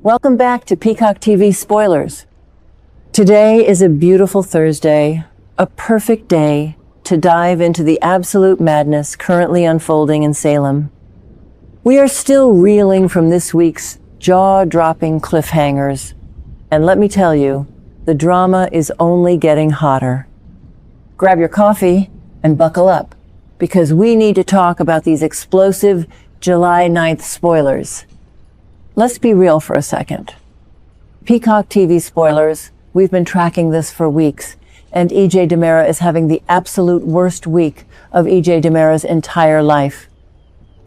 Welcome back to Peacock TV Spoilers. Today is a beautiful Thursday, a perfect day to dive into the absolute madness currently unfolding in Salem. We are still reeling from this week's jaw-dropping cliffhangers, and let me tell you, the drama is only getting hotter. Grab your coffee and buckle up, because we need to talk about these explosive July 9th spoilers. Let's be real for a second. Peacock TV Spoilers, we've been tracking this for weeks, and E.J. DiMera is having the absolute worst week of E.J. DiMera's entire life.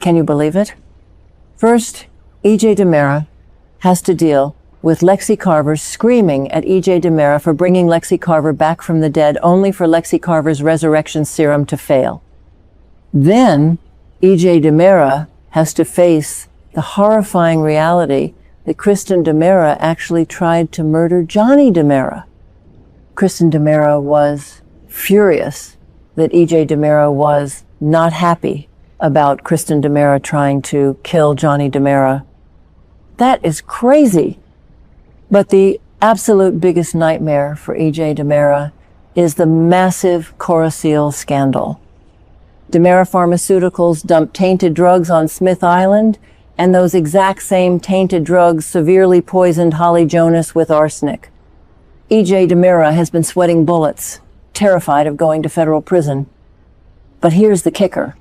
Can you believe it? First, E.J. DiMera has to deal with Lexi Carver screaming at E.J. DiMera for bringing Lexi Carver back from the dead only for Lexi Carver's resurrection serum to fail. Then, E.J. DiMera has to face the horrifying reality that Kristen DiMera actually tried to murder Johnny DiMera. Kristen DiMera was furious that E.J. DiMera was not happy about Kristen DiMera trying to kill Johnny DiMera. That is crazy. But the absolute biggest nightmare for E.J. DiMera is the massive Coraceal scandal. DiMera Pharmaceuticals dumped tainted drugs on Smith Island, and those exact same tainted drugs severely poisoned Holly Jonas with arsenic. E.J. DiMera has been sweating bullets, terrified of going to federal prison. But here's the kicker.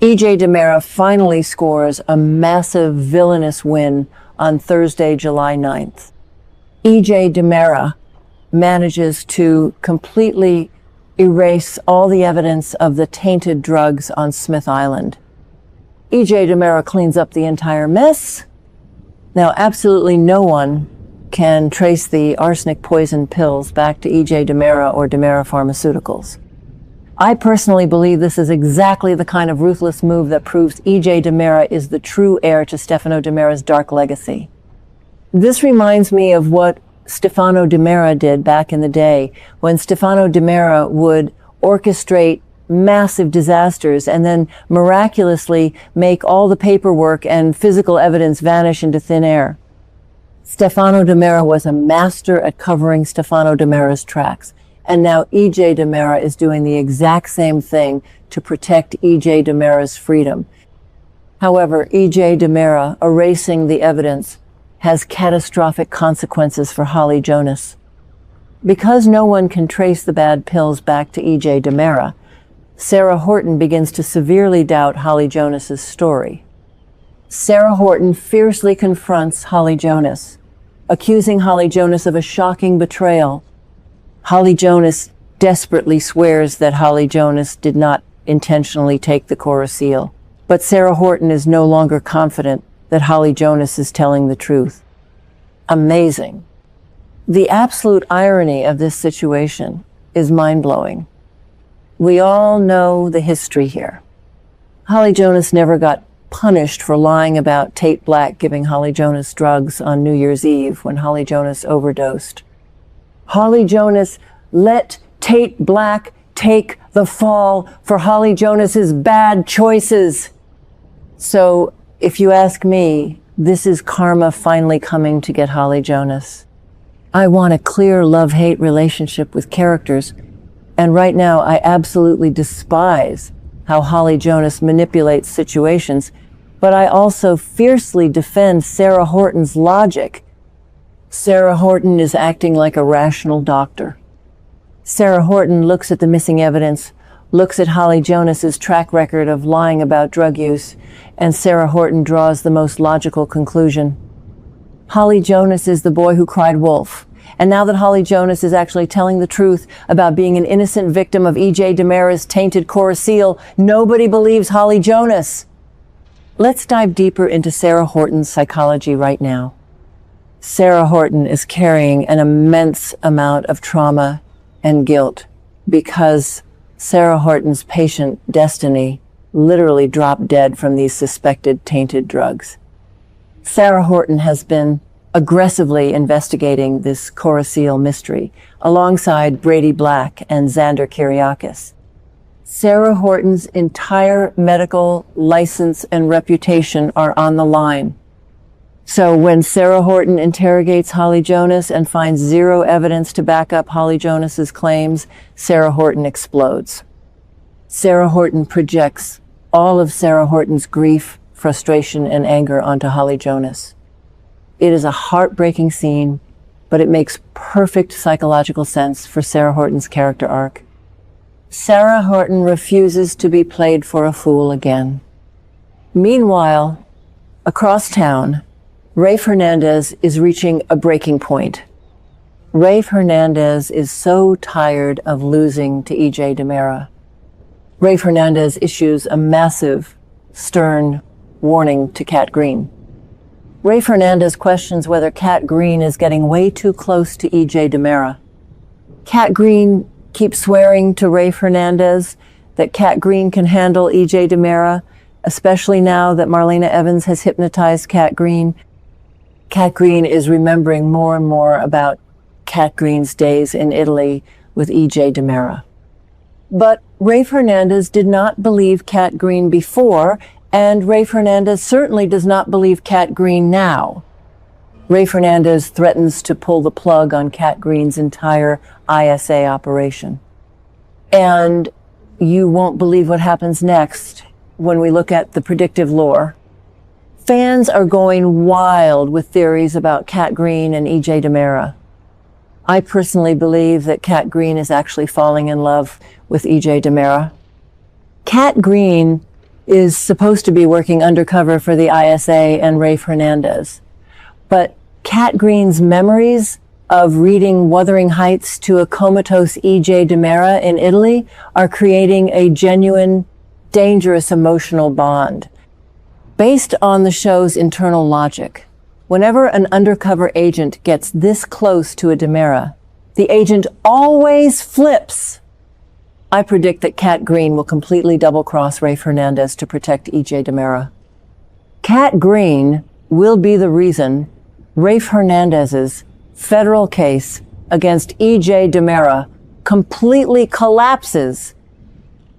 E.J. DiMera finally scores a massive villainous win on Thursday, July 9th. E.J. DiMera manages to completely erase all the evidence of the tainted drugs on Smith Island. E.J. DiMera cleans up the entire mess. Now, absolutely no one can trace the arsenic poison pills back to E.J. DiMera or DiMera Pharmaceuticals. I personally believe this is exactly the kind of ruthless move that proves E.J. DiMera is the true heir to Stefano DiMera's dark legacy. This reminds me of what Stefano DiMera did back in the day, when Stefano DiMera would orchestrate massive disasters and then miraculously make all the paperwork and physical evidence vanish into thin air. Stefano DiMera was a master at covering Stefano DiMera's tracks, and now E.J. DiMera is doing the exact same thing to protect E.J. DiMera's freedom. However, E.J. DiMera erasing the evidence has catastrophic consequences for Holly Jonas. Because no one can trace the bad pills back to E.J. DiMera, Sarah Horton begins to severely doubt Holly Jonas's story. Sarah Horton fiercely confronts Holly Jonas, accusing Holly Jonas of a shocking betrayal. Holly Jonas desperately swears that Holly Jonas did not intentionally take the Coraceal, but Sarah Horton is no longer confident that Holly Jonas is telling the truth. Amazing. The absolute irony of this situation is mind-blowing. We all know the history here. Holly Jonas never got punished for lying about Tate Black giving Holly Jonas drugs on New Year's Eve when Holly Jonas overdosed. Holly Jonas let Tate Black take the fall for Holly Jonas's bad choices. So, if you ask me, this is karma finally coming to get Holly Jonas. I want a clear love-hate relationship with characters, and right now I absolutely despise how Holly Jonas manipulates situations, but I also fiercely defend Sarah Horton's logic. Sarah Horton is acting like a rational doctor. Sarah Horton looks at the missing evidence, looks at Holly Jonas's track record of lying about drug use, and Sarah Horton draws the most logical conclusion. Holly Jonas is the boy who cried wolf. And now that Holly Jonas is actually telling the truth about being an innocent victim of E.J. DiMera's tainted Coraceal, nobody believes Holly Jonas. Let's dive deeper into Sarah Horton's psychology right now. Sarah Horton is carrying an immense amount of trauma and guilt because Sarah Horton's patient, Destiny, literally dropped dead from these suspected tainted drugs. Sarah Horton has been aggressively investigating this Coraceal mystery alongside Brady Black and Xander Kyriakis. Sarah Horton's entire medical license and reputation are on the line. So when Sarah Horton interrogates Holly Jonas and finds zero evidence to back up Holly Jonas's claims, Sarah Horton explodes. Sarah Horton projects all of Sarah Horton's grief, frustration, and anger onto Holly Jonas. It is a heartbreaking scene, but it makes perfect psychological sense for Sarah Horton's character arc. Sarah Horton refuses to be played for a fool again. Meanwhile, across town, Rafe Hernandez is reaching a breaking point. Rafe Hernandez is so tired of losing to E.J. DiMera. Rafe Hernandez issues a massive, stern warning to Kat Green. Rafe Hernandez questions whether Kat Green is getting way too close to E.J. DiMera. Kat Green keeps swearing to Rafe Hernandez that Kat Green can handle E.J. DiMera, especially now that Marlena Evans has hypnotized Kat Green. Kat Green is remembering more and more about Kat Green's days in Italy with E.J. DiMera. But Rafe Hernandez did not believe Kat Green before, and Rafe Hernandez certainly does not believe Kat Green now. Rafe Hernandez threatens to pull the plug on Kat Green's entire ISA operation. And you won't believe what happens next when we look at the predictive lore. Fans are going wild with theories about Kat Green and E.J. DiMera. I personally believe that Kat Green is actually falling in love with E.J. DiMera. Kat Green is supposed to be working undercover for the ISA and Rafe Hernandez. But Kat Green's memories of reading Wuthering Heights to a comatose E.J. DiMera in Italy are creating a genuine, dangerous emotional bond. Based on the show's internal logic, whenever an undercover agent gets this close to a DiMera, the agent always flips. I predict that Kat Green will completely double-cross Rafe Hernandez to protect E.J. DiMera. Kat Green will be the reason Rafe Hernandez's federal case against E.J. DiMera completely collapses.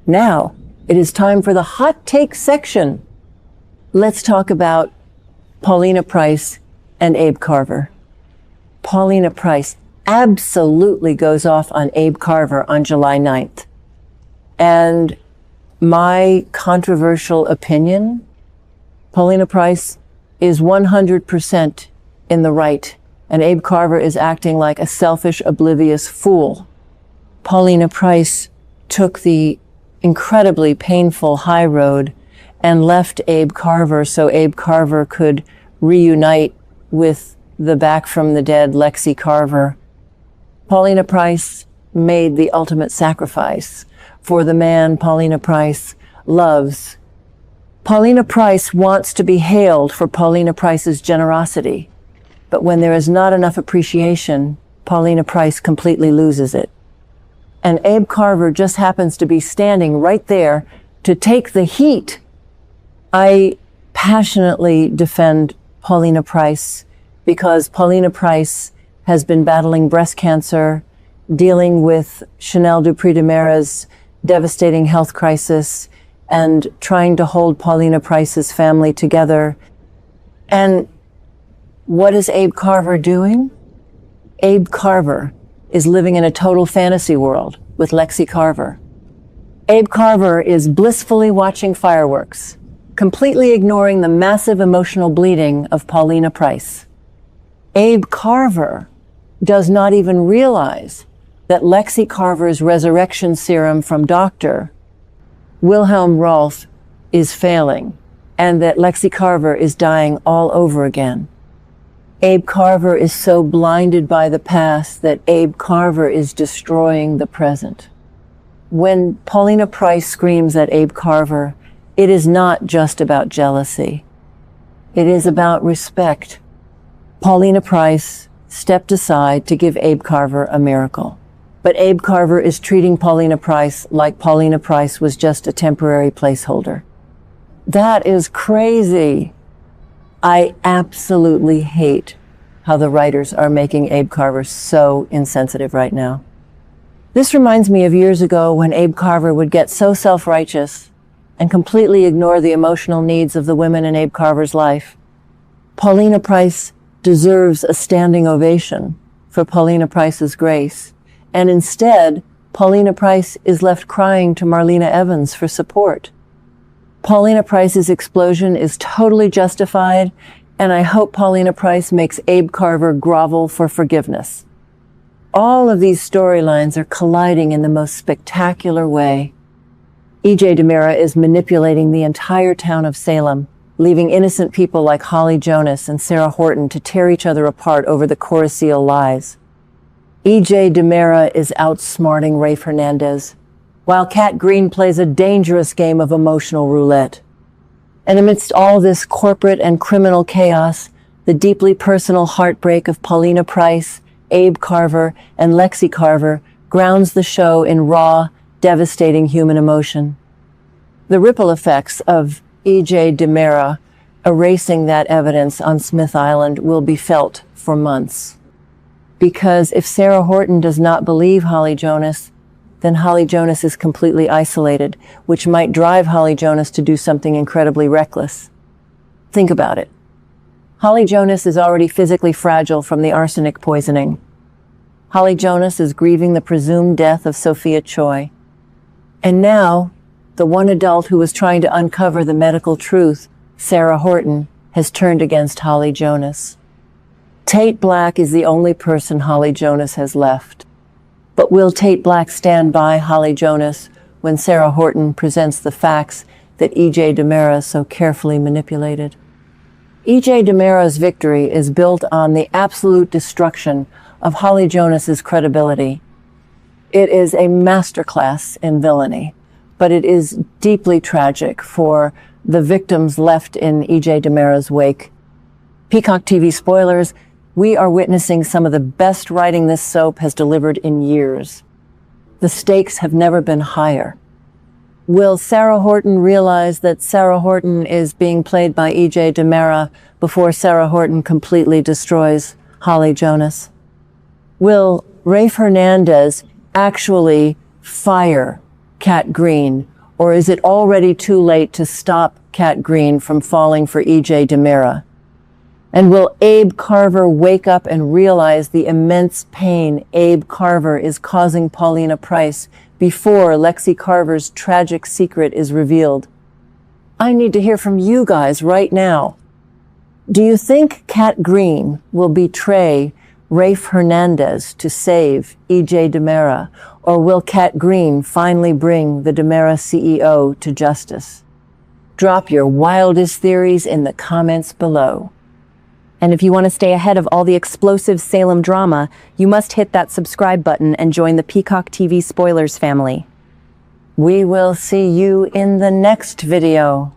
Now, it is time for the hot take section. Let's talk about Paulina Price and Abe Carver. Paulina Price absolutely goes off on Abe Carver on July 9th. And my controversial opinion, Paulina Price is 100% in the right, and Abe Carver is acting like a selfish, oblivious fool. Paulina Price took the incredibly painful high road and left Abe Carver so Abe Carver could reunite with the back from the dead Lexi Carver. Paulina Price made the ultimate sacrifice for the man Paulina Price loves. Paulina Price wants to be hailed for Paulina Price's generosity, but when there is not enough appreciation, Paulina Price completely loses it. And Abe Carver just happens to be standing right there to take the heat. I passionately defend Paulina Price because Paulina Price has been battling breast cancer, dealing with Chanel Dupree DiMera's devastating health crisis, and trying to hold Paulina Price's family together. And what is Abe Carver doing? Abe Carver is living in a total fantasy world with Lexi Carver. Abe Carver is blissfully watching fireworks, completely ignoring the massive emotional bleeding of Paulina Price. Abe Carver does not even realize that Lexi Carver's resurrection serum from Dr. Wilhelm Rolf is failing, and that Lexi Carver is dying all over again. Abe Carver is so blinded by the past that Abe Carver is destroying the present. When Paulina Price screams at Abe Carver, it is not just about jealousy. It is about respect. Paulina Price stepped aside to give Abe Carver a miracle. But Abe Carver is treating Paulina Price like Paulina Price was just a temporary placeholder. That is crazy. I absolutely hate how the writers are making Abe Carver so insensitive right now. This reminds me of years ago when Abe Carver would get so self-righteous and completely ignore the emotional needs of the women in Abe Carver's life. Paulina Price deserves a standing ovation for Paulina Price's grace, and instead, Paulina Price is left crying to Marlena Evans for support. Paulina Price's explosion is totally justified, and I hope Paulina Price makes Abe Carver grovel for forgiveness. All of these storylines are colliding in the most spectacular way. E.J. DiMera is manipulating the entire town of Salem, leaving innocent people like Holly Jonas and Sarah Horton to tear each other apart over the Coruscant lies. E.J. DiMera is outsmarting Rafe Hernandez, while Kat Green plays a dangerous game of emotional roulette. And amidst all this corporate and criminal chaos, the deeply personal heartbreak of Paulina Price, Abe Carver, and Lexi Carver grounds the show in raw, devastating human emotion. The ripple effects of E.J. DiMera erasing that evidence on Smith Island will be felt for months. Because if Sarah Horton does not believe Holly Jonas, then Holly Jonas is completely isolated, which might drive Holly Jonas to do something incredibly reckless. Think about it. Holly Jonas is already physically fragile from the arsenic poisoning. Holly Jonas is grieving the presumed death of Sophia Choi. And now, the one adult who was trying to uncover the medical truth, Sarah Horton, has turned against Holly Jonas. Tate Black is the only person Holly Jonas has left. But will Tate Black stand by Holly Jonas when Sarah Horton presents the facts that E.J. DiMera so carefully manipulated? E.J. DiMera's victory is built on the absolute destruction of Holly Jonas's credibility. It is a masterclass in villainy, but it is deeply tragic for the victims left in E.J. DiMera's wake. Peacock TV spoilers, we are witnessing some of the best writing this soap has delivered in years. The stakes have never been higher. Will Sarah Horton realize that Sarah Horton is being played by E.J. DiMera before Sarah Horton completely destroys Holly Jonas? Will Rafe Hernandez actually fire Kat Green, or is it already too late to stop Kat Green from falling for E.J. DiMera? And will Abe Carver wake up and realize the immense pain Abe Carver is causing Paulina Price before Lexi Carver's tragic secret is revealed? I need to hear from you guys right now. Do you think Kat Green will betray Rafe Hernandez to save E.J. DiMera, or will Kat Green finally bring the DiMera CEO to justice? Drop your wildest theories in the comments below. And if you want to stay ahead of all the explosive Salem drama, you must hit that subscribe button and join the Peacock TV Spoilers family. We will see you in the next video.